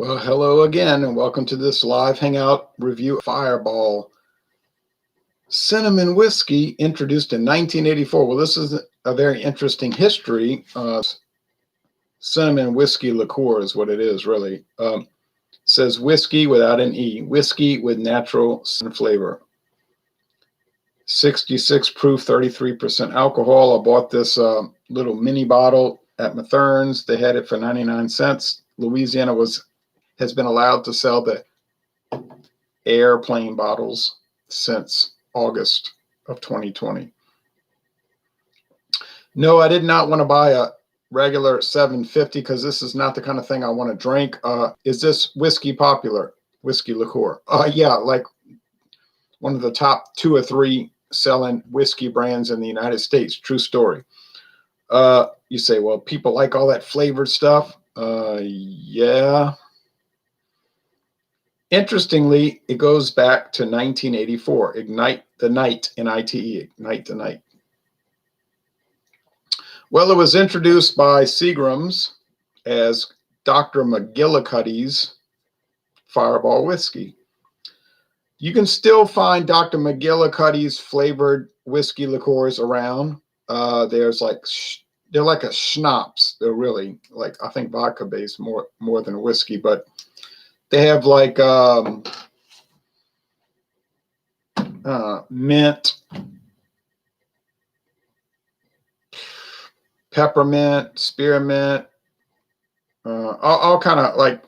Well, hello again, and welcome to this live hangout review of Fireball Cinnamon Whiskey, introduced in 1984. Well, this is a very interesting history. Cinnamon whiskey liqueur is what it is, really. Says whiskey without an E, whiskey with natural flavor. 66 proof, 33% alcohol. I bought this little mini bottle at Mathern's. They had it for 99 cents. Louisiana has been allowed to sell the airplane bottles since August of 2020. No, I did not want to buy a regular 750 because this is not the kind of thing I want to drink. Is this whiskey popular? Whiskey liqueur? Yeah, like one of the top 2 or 3 selling whiskey brands in the United States. True story. You say, well, people like all that flavored stuff. Yeah. Interestingly, it goes back to 1984. Ignite the Night, N-I-T-E, Ignite the Night. Well, it was introduced by Seagram's as Dr. McGillicudy's Fireball Whiskey. You can still find Dr. McGillicudy's flavored whiskey liqueurs around. They're like a schnapps. They're really like, I think, vodka based more than whiskey, but they have like mint, peppermint, spearmint, all kind of like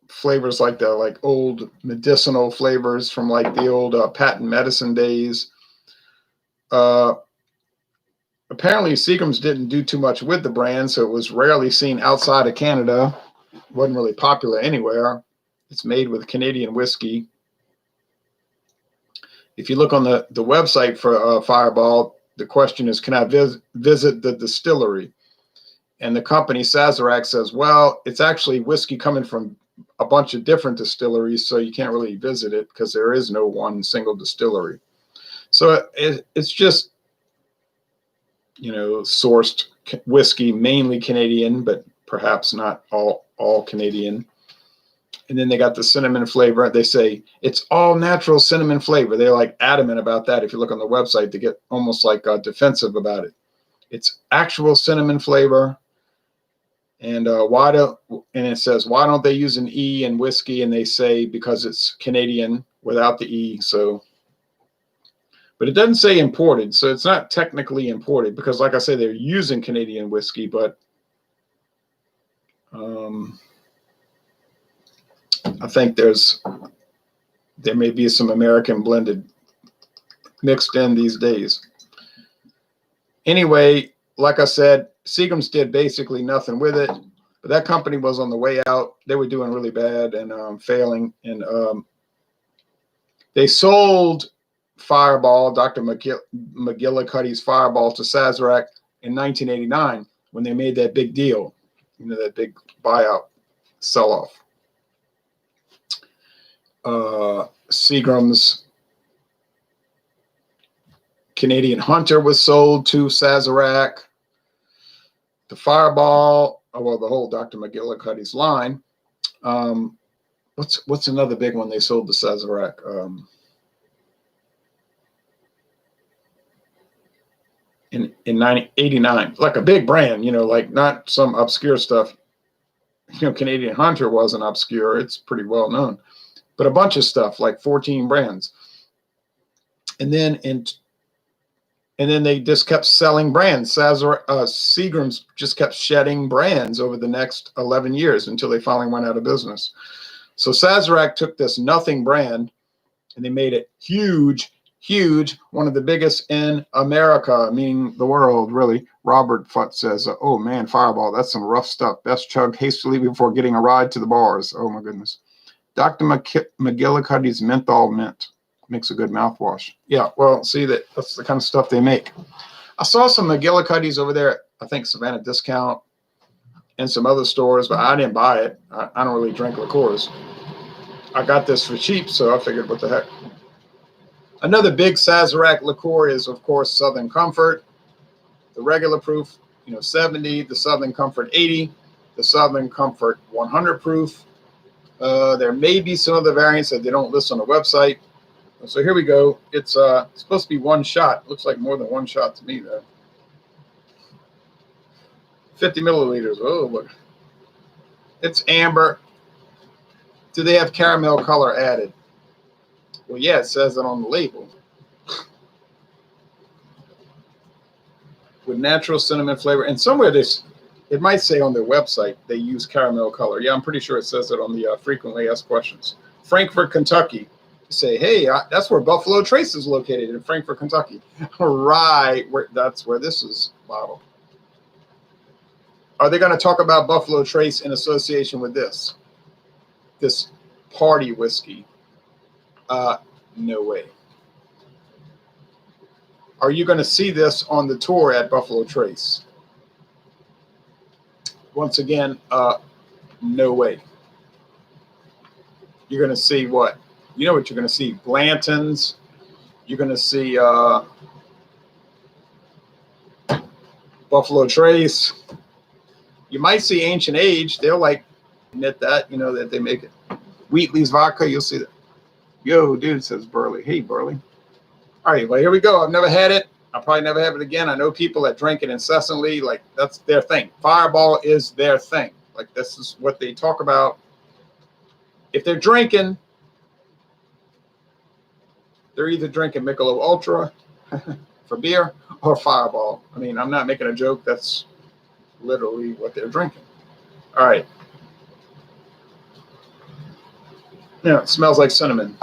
flavors like that, like old medicinal flavors from like the old patent medicine days. Apparently, Seagram's didn't do too much with the brand, so it was rarely seen outside of Canada. Wasn't really popular anywhere. It's made with Canadian whiskey. If you look on the website for Fireball, the question is, can I visit the distillery? And the company Sazerac says, well, it's actually whiskey coming from a bunch of different distilleries, so you can't really visit it because there is no one single distillery. So it's just, sourced whiskey, mainly Canadian, but perhaps not all Canadian. And then they got the cinnamon flavor. They say it's all natural cinnamon flavor. They're like adamant about that. If you look on the website, they get almost like defensive about it. It's actual cinnamon flavor. And it says, why don't they use an E in whiskey? And they say because it's Canadian without the E. So, but it doesn't say imported. So it's not technically imported because, like I say, they're using Canadian whiskey, but I think there may be some American blended mixed in these days. Anyway, like I said, Seagram's did basically nothing with it, but that company was on the way out. They were doing really bad and failing, and they sold Fireball, Dr. McGillicudy's Fireball, to Sazerac in 1989 when they made that big deal, that big buyout sell-off. Seagram's Canadian Hunter was sold to Sazerac. The Fireball, well, the whole Dr. McGillicudy's line. What's another big one they sold to Sazerac? In 1989, like a big brand, like not some obscure stuff. Canadian Hunter wasn't obscure; it's pretty well known. But a bunch of stuff, like 14 brands, and then they just kept selling brands. Seagram's just kept shedding brands over the next 11 years until they finally went out of business. So Sazerac took this nothing brand and they made it huge, one of the biggest in America, meaning the world, really. Robert Futt says, "Oh man, Fireball, that's some rough stuff. Best chugged hastily before getting a ride to the bars." Oh my goodness. Dr. McGillicudy's menthol mint makes a good mouthwash. Yeah, well, see, that's the kind of stuff they make. I saw some McGillicudy's over there at, I think, Savannah Discount and some other stores, but I didn't buy it. I don't really drink liqueurs. I got this for cheap, so I figured, what the heck. Another big Sazerac liqueur is, of course, Southern Comfort. The regular proof, 70, the Southern Comfort 80, the Southern Comfort 100 proof, There may be some other variants that they don't list on the website. So here we go. It's supposed to be one shot. Looks like more than one shot to me, though. 50 milliliters. Oh, look. It's amber. Do they have caramel color added? Well, yeah, it says it on the label. With natural cinnamon flavor. And somewhere it might say on their website they use caramel color. Yeah, I'm pretty sure it says it on the frequently asked questions. Frankfort, Kentucky. Say, hey, that's where Buffalo Trace is located, in Frankfort, Kentucky. Right, that's where this is bottled. Are they going to talk about Buffalo Trace in association with this party whiskey? No way. Are you going to see this on the tour at Buffalo Trace? Once again, no way. You're going to see what? You know what you're going to see? Blanton's. You're going to see Buffalo Trace. You might see Ancient Age. They'll like admit that, you know, that they make it. Wheatley's vodka. You'll see that. Yo, dude, says Burley. Hey, Burley. All right, well, here we go. I've never had it. I'll probably never have it again. I know people that drink it incessantly. Like, that's their thing. Fireball is their thing. Like, this is what they talk about. If they're drinking, they're either drinking Michelob Ultra for beer or Fireball. I mean, I'm not making a joke. That's literally what they're drinking. All right. Yeah, it smells like cinnamon.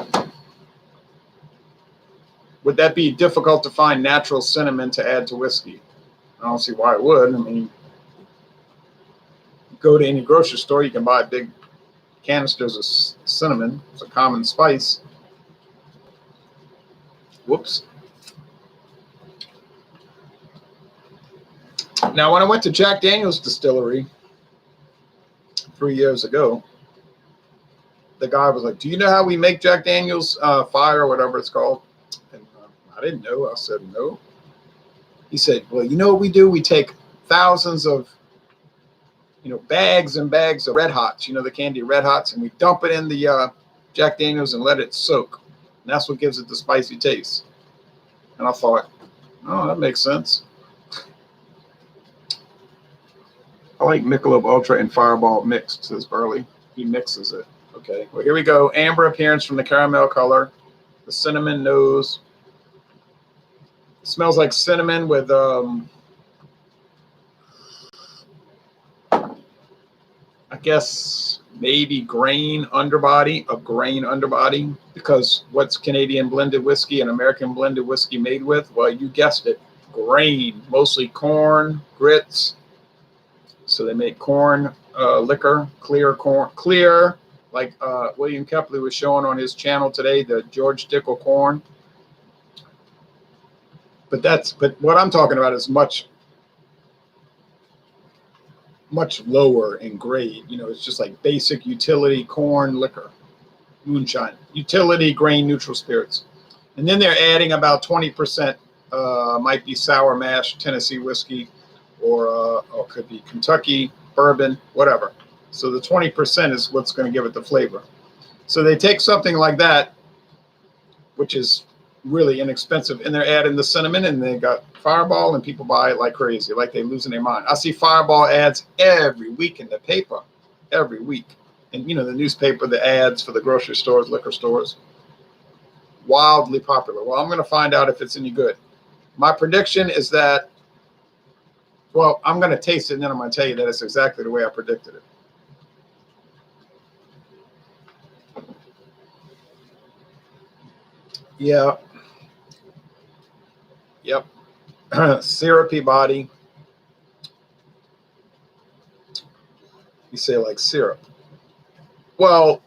Would that be difficult to find natural cinnamon to add to whiskey? I don't see why it would. I mean, go to any grocery store, you can buy big canisters of cinnamon. It's a common spice. Whoops. Now, when I went to Jack Daniel's distillery 3 years ago, the guy was like, do you know how we make Jack Daniel's Fire, or whatever it's called? And I didn't know. I said, no. He said, well, you know what we do? We take thousands of, bags and bags of Red Hots, the candy Red Hots, and we dump it in the Jack Daniel's and let it soak. And that's what gives it the spicy taste. And I thought, oh, that makes sense. I like Michelob Ultra and Fireball mixed, says Burley. He mixes it. Okay, well, here we go. Amber appearance from the caramel color. The cinnamon nose. It smells like cinnamon with, I guess, maybe grain underbody, because what's Canadian blended whiskey and American blended whiskey made with? Well, you guessed it, grain, mostly corn, grits. So they make corn liquor, clear corn, like William Kepley was showing on his channel today, the George Dickel corn. But what I'm talking about is much lower in grade. It's just like basic utility corn liquor, moonshine, utility grain neutral spirits. And then they're adding about 20%, might be sour mash Tennessee whiskey, or could be Kentucky bourbon, whatever. So the 20% is what's going to give it the flavor. So they take something like that, which is really inexpensive, and they're adding the cinnamon, and they got Fireball, and people buy it like crazy, like they're losing their mind. I see Fireball ads every week in the paper, every week. And, the newspaper, the ads for the grocery stores, liquor stores, wildly popular. Well, I'm going to find out if it's any good. My prediction is that, well, I'm going to taste it, and then I'm going to tell you that it's exactly the way I predicted it. Yeah. Yep. Syrupy body. You say like syrup. Well,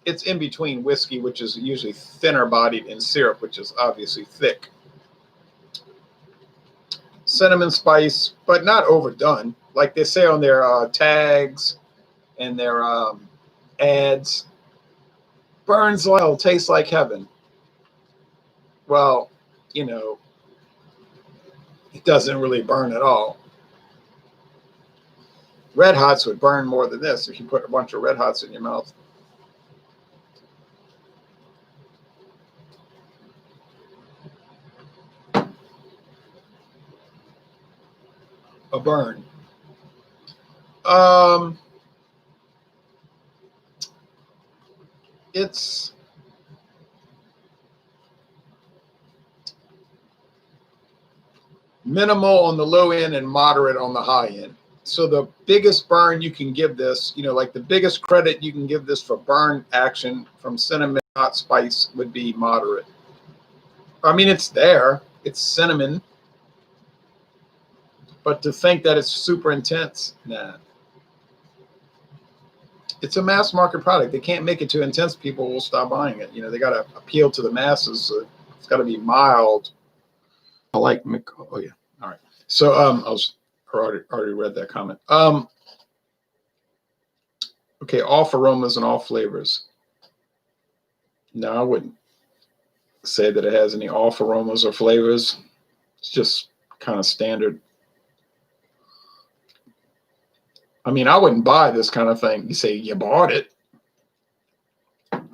it's in between whiskey, which is usually thinner bodied, and syrup, which is obviously thick. Cinnamon spice, but not overdone. Like they say on their tags and their ads, burns well, tastes like heaven. Well, it doesn't really burn at all. Red Hots would burn more than this if you put a bunch of Red Hots in your mouth. A burn. It's minimal on the low end and moderate on the high end. So the biggest burn you can give this, you know, like the biggest credit you can give this for burn action from cinnamon hot spice would be moderate. I mean, it's there. It's cinnamon. But to think that it's super intense, nah. It's a mass market product. They can't make it too intense. People will stop buying it. You know, they got to appeal to the masses. So it's got to be mild. I like, oh yeah. All right. So I already read that comment. Okay, off aromas and off flavors. No, I wouldn't say that it has any off aromas or flavors. It's just kind of standard. I mean, I wouldn't buy this kind of thing. You say you bought it.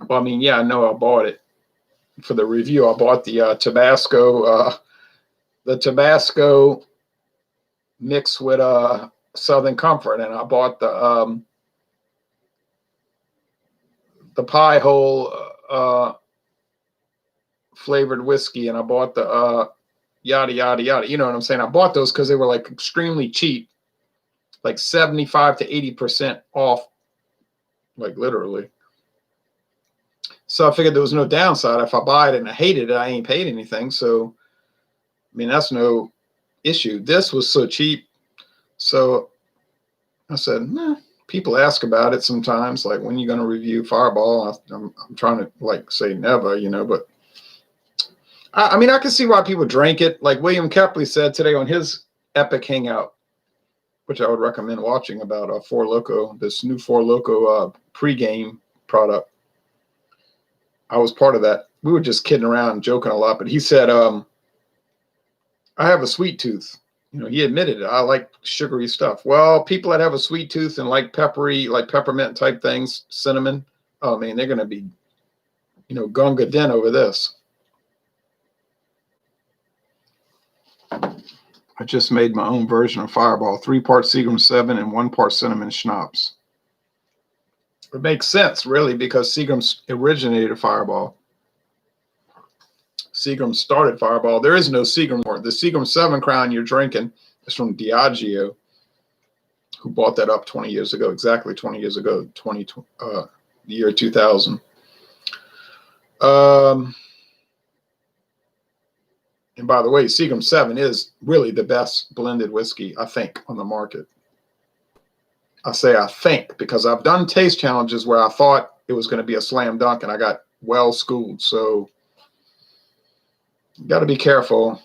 Well, I mean, yeah, I know I bought it for the review. I bought the Tabasco mixed with Southern Comfort, and I bought the pie hole flavored whiskey, and I bought the yada yada yada. You know what I'm saying? I bought those because they were like extremely cheap. Like 75 to 80% off, like literally. So I figured there was no downside. If I buy it and I hated it, I ain't paid anything. So, I mean, that's no issue. This was so cheap. So I said, nah. People ask about it sometimes, like, when are you going to review Fireball? I'm trying to, like, say never, you know, but I mean, I can see why people drink it. Like William Kepley said today on his Epic Hangout, which I would recommend watching, about Four Loko, this new Four Loko pregame product. I was part of that. We were just kidding around, joking a lot, but he said, I have a sweet tooth. You know, he admitted it. I like sugary stuff. Well, people that have a sweet tooth and like peppery, like peppermint type things, cinnamon, oh man, they're going to be, you know, gunga din over this. I just made my own version of Fireball, 3 parts Seagram 7 and 1 part cinnamon schnapps. It makes sense, really, because Seagram originated Fireball. Seagram started Fireball. There is no Seagram more. The Seagram 7 Crown you're drinking is from Diageo, who bought that up 20 years ago, exactly 20 years ago, the year 2000. And by the way, Seagram 7 is really the best blended whiskey, I think, on the market. I say I think because I've done taste challenges where I thought it was going to be a slam dunk and I got well schooled. So you got to be careful.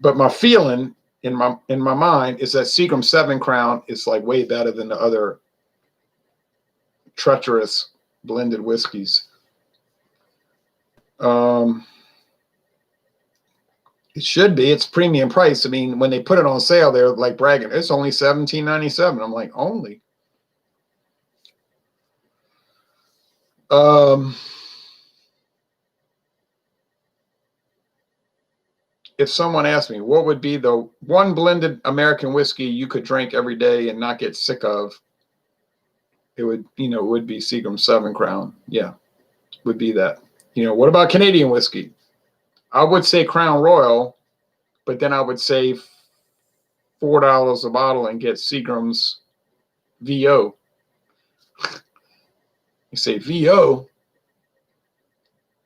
But my feeling in my mind is that Seagram 7 Crown is like way better than the other treacherous blended whiskeys. It should be. It's premium price. I mean, when they put it on sale, they're like bragging, it's only $17.97. I'm like, only. If someone asked me, what would be the one blended American whiskey you could drink every day and not get sick of, it would, you know, it would be Seagram 7 Crown. Yeah, would be that. You know, what about Canadian whiskey? I would say Crown Royal, but then I would save $4 a bottle and get Seagram's VO. You say VO?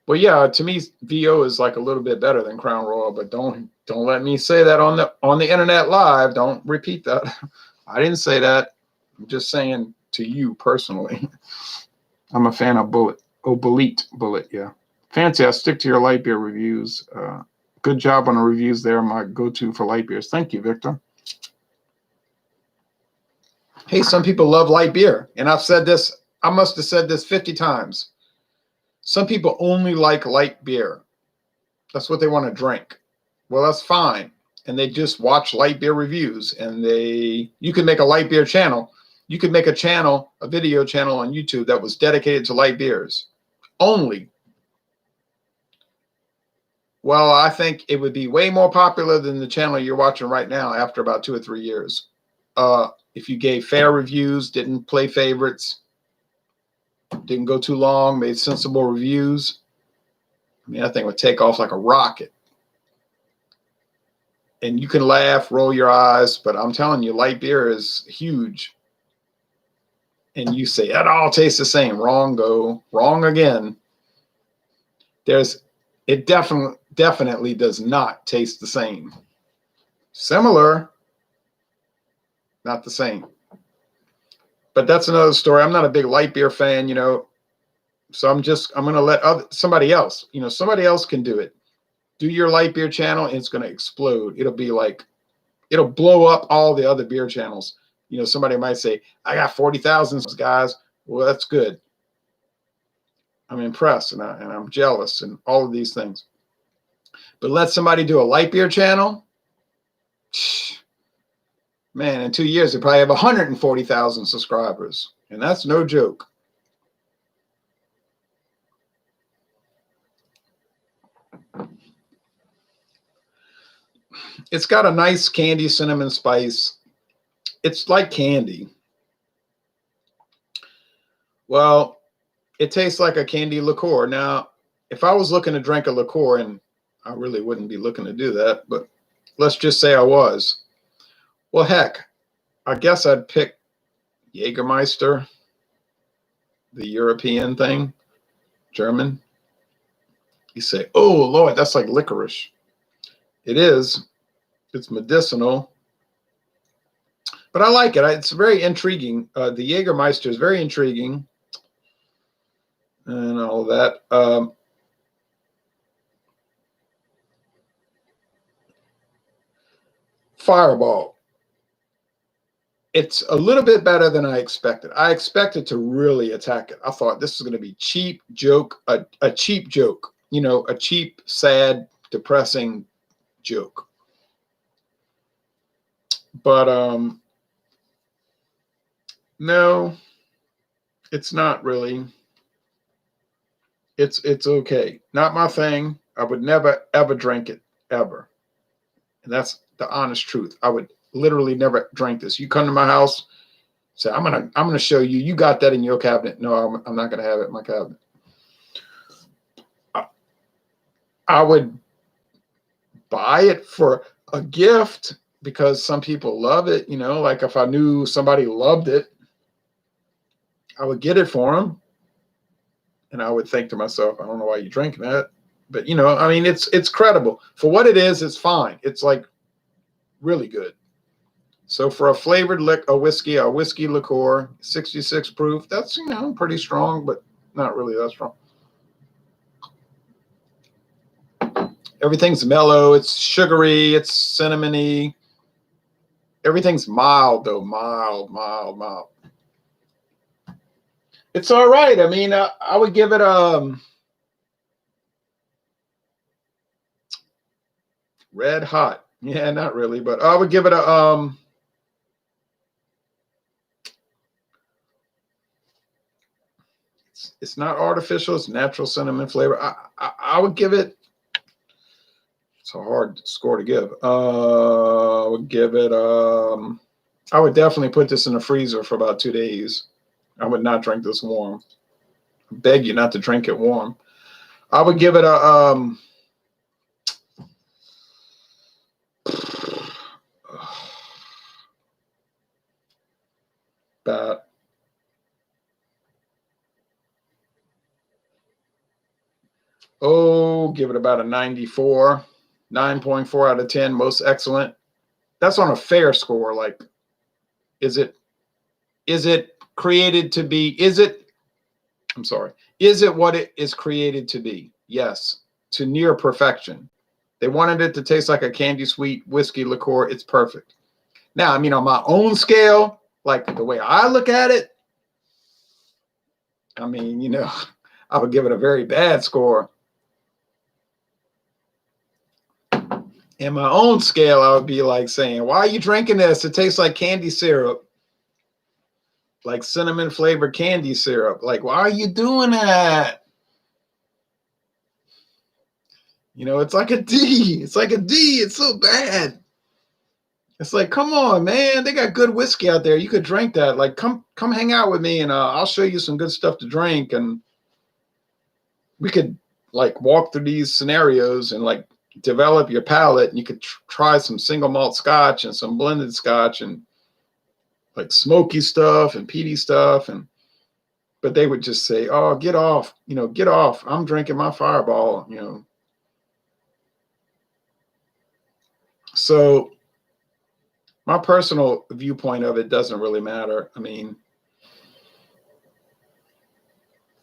Well, yeah, to me, VO is like a little bit better than Crown Royal, but don't let me say that on the internet live. Don't repeat that. I didn't say that. I'm just saying to you personally. I'm a fan of Bullet. Oh, Bullet, yeah. Fancy. I stick to your light beer reviews. Good job on the reviews there. My go-to for light beers. Thank you, Victor. Hey, some people love light beer. And I've said this, I must have said this 50 times. Some people only like light beer. That's what they want to drink. Well, that's fine. and they just watch light beer reviews, and you can make a light beer channel. You could make a video channel on YouTube that was dedicated to light beers only. Well, I think it would be way more popular than the channel you're watching right now after about 2 or 3 years. If you gave fair reviews, didn't play favorites, didn't go too long, made sensible reviews, I mean, that thing would take off like a rocket. And you can laugh, roll your eyes, but I'm telling you, light beer is huge. And you say, it all tastes the same. Wrong, go. Wrong again. It definitely does not taste the same. Similar, not the same. But that's another story. I'm not a big light beer fan, you know. So I'm going to let somebody else can do it. Do your light beer channel, and it's going to explode. It'll blow up all the other beer channels. You know, somebody might say, I got 40,000 guys. Well, that's good. I'm impressed, and I'm jealous, and all of these things. But let somebody do a light beer channel. Man, in 2 years, they probably have 140,000 subscribers. And that's no joke. It's got a nice candy cinnamon spice. It's like candy. Well, it tastes like a candy liqueur. Now, if I was looking to drink a liqueur, and I really wouldn't be looking to do that, but let's just say I was. Well, heck, I guess I'd pick Jägermeister, the European thing, German. You say, oh, Lord, that's like licorice. It is. It's medicinal. But I like it. It's very intriguing. The Jägermeister is very intriguing. And all that. Fireball. It's a little bit better than I expected. I expected to really attack it. I thought this is going to be cheap joke, a cheap joke. You know, a cheap, sad, depressing joke. But no, it's not really. It's okay. Not my thing. I would never ever drink it ever. And that's the honest truth. I would literally never drink this. You come to my house, say, I'm gonna show you. You got that in your cabinet. No, I'm not gonna have it in my cabinet. I would buy it for a gift because some people love it. You know, like if I knew somebody loved it, I would get it for them. And I would think to myself, I don't know why you're drinking that. But, you know, I mean, it's credible. For what it is, it's fine. It's like really good. So for a flavored whiskey liqueur, 66 proof, that's, you know, pretty strong, but not really that strong. Everything's mellow. It's sugary. It's cinnamony. Everything's mild, though. Mild. It's all right. I mean, I would give it red hot. Yeah, not really, but I would give it a it's not artificial. It's natural cinnamon flavor. I would give it. It's a hard score to give. I would give it. I would definitely put this in the freezer for about 2 days. I would not drink this warm. I beg you not to drink it warm. I would give it a about give it about a 94, 9.4 out of 10, most excellent. That's on a fair score. Like, is it created to be? Is it what it is created to be? Yes, to near perfection. They wanted it to taste like a candy sweet whiskey liqueur. It's perfect. Now, I mean, on my own scale, like the way I look at it, I mean, you know, I would give it a very bad score. In my own scale, I would be like saying, why are you drinking this? It tastes like candy syrup, like cinnamon flavored candy syrup. Like, why are you doing that? You know, it's like a D. It's like a D. It's so bad. It's like, come on, man. They got good whiskey out there. You could drink that. Like, come hang out with me, and I'll show you some good stuff to drink. And we could like walk through these scenarios and like develop your palate. And you could try some single malt scotch and some blended scotch and like smoky stuff and peaty stuff. But they would just say, oh, get off, get off. I'm drinking my Fireball. So my personal viewpoint of it doesn't really matter. I mean,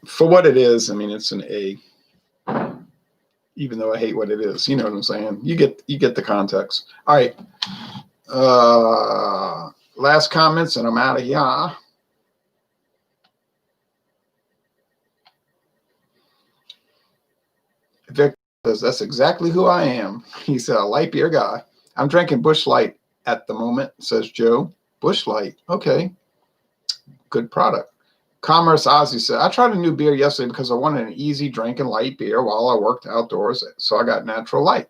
for what it is, I mean, it's an A, even though I hate what it is. You know what I'm saying? You get the context. All right. Last comments, and I'm out of here. Victor says, that's exactly who I am. He said, a light beer guy. I'm drinking Busch Light at the moment, says Joe. Busch Light. Okay. Good product. Commerce Ozzy said, I tried a new beer yesterday because I wanted an easy drinking light beer while I worked outdoors, so I got Natural Light.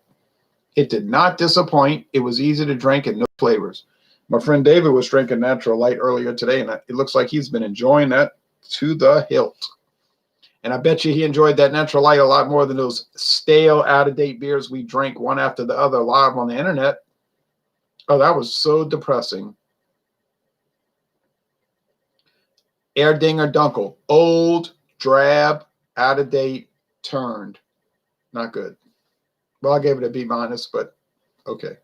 It did not disappoint. It was easy to drink and no flavors. My friend David was drinking Natural Light earlier today, and it looks like he's been enjoying that to the hilt. And I bet you he enjoyed that Natural Light a lot more than those stale, out-of-date beers we drank one after the other live on the internet. Oh, that was so depressing. Erdinger Dunkel. Old, drab, out-of-date, turned. Not good. Well, I gave it a B-, but okay.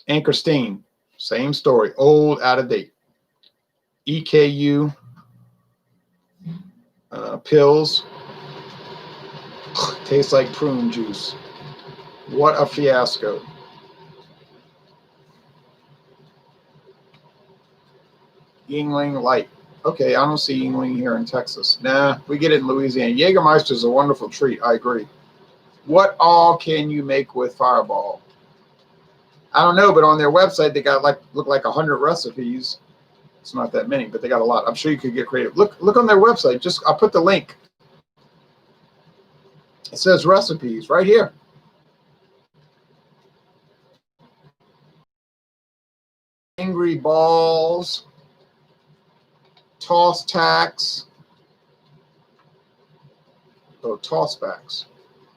Anchor Steen. Same story. Old, out-of-date. EKU. Pills. Tastes like prune juice. What a fiasco. Yingling Light. Okay, I don't see Yingling here in Texas. Nah, we get it in Louisiana. Jägermeister is a wonderful treat. I agree. What all can you make with Fireball? I don't know, but on their website, they got look like 100 recipes. It's not that many, but they got a lot. I'm sure you could get creative. Look on their website. I'll put the link. It says recipes right here. Angry balls, toss tacks, toss backs,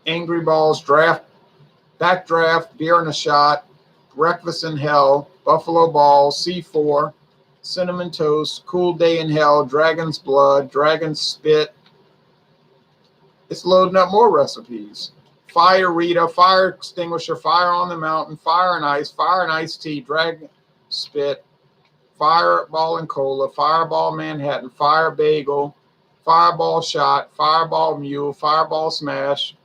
angry balls, backdraft, beer in a shot, breakfast in hell, buffalo balls, C4, cinnamon toast, cool day in hell, dragon's blood, dragon's spit. It's loading up more recipes. Fire Rita, fire extinguisher, fire on the mountain, fire and iced tea, dragon spit, fireball and cola, fireball Manhattan, fire bagel, fireball shot, fireball mule, fireball smash.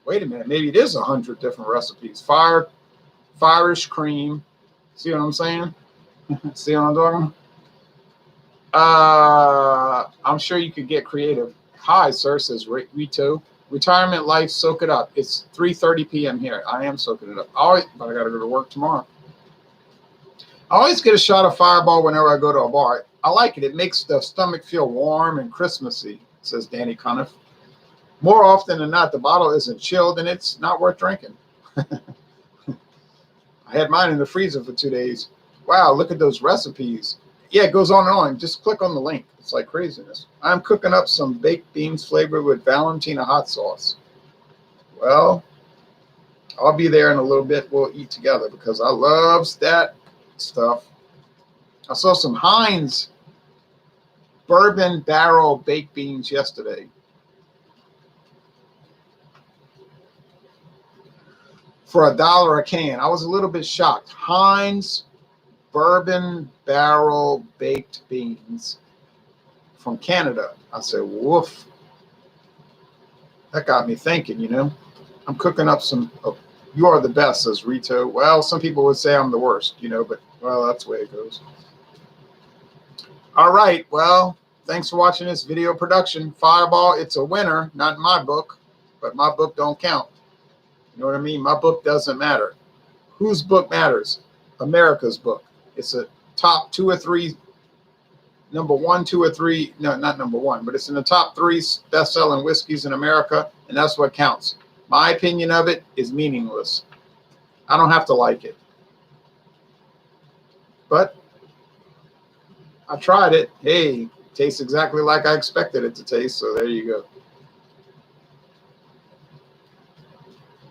Wait a minute, maybe it is 100 different recipes. Firish cream. See what I'm saying? See what I'm talking about? I'm sure you could get creative. Hi, sir, says Rito. Retirement life, soak it up. It's 3:30 p.m. here. I am soaking it up. But I got to go to work tomorrow. I always get a shot of Fireball whenever I go to a bar. I like it. It makes the stomach feel warm and Christmassy, says Danny Cuniff. More often than not, the bottle isn't chilled and it's not worth drinking. I had mine in the freezer for 2 days. Wow, look at those recipes. Yeah, it goes on and on. Just click on the link. It's like craziness. I'm cooking up some baked beans flavored with Valentina hot sauce. Well, I'll be there in a little bit. We'll eat together because I love that stuff. I saw some Heinz bourbon barrel baked beans yesterday. For $1 a can. I was a little bit shocked. Heinz bourbon barrel baked beans from Canada. I said, woof. That got me thinking, I'm cooking up some, you are the best, says Rito. Well, some people would say I'm the worst, but, well, that's the way it goes. All right. Well, thanks for watching this video production. Fireball, it's a winner. Not in my book, but my book don't count. You know what I mean? My book doesn't matter. Whose book matters? America's book. It's a top 2 or 3, number 1, 2 or 3. No, not number 1, but it's in the top 3 best-selling whiskeys in America, and that's what counts. My opinion of it is meaningless. I don't have to like it. But I tried it. Hey, tastes exactly like I expected it to taste, so there you go.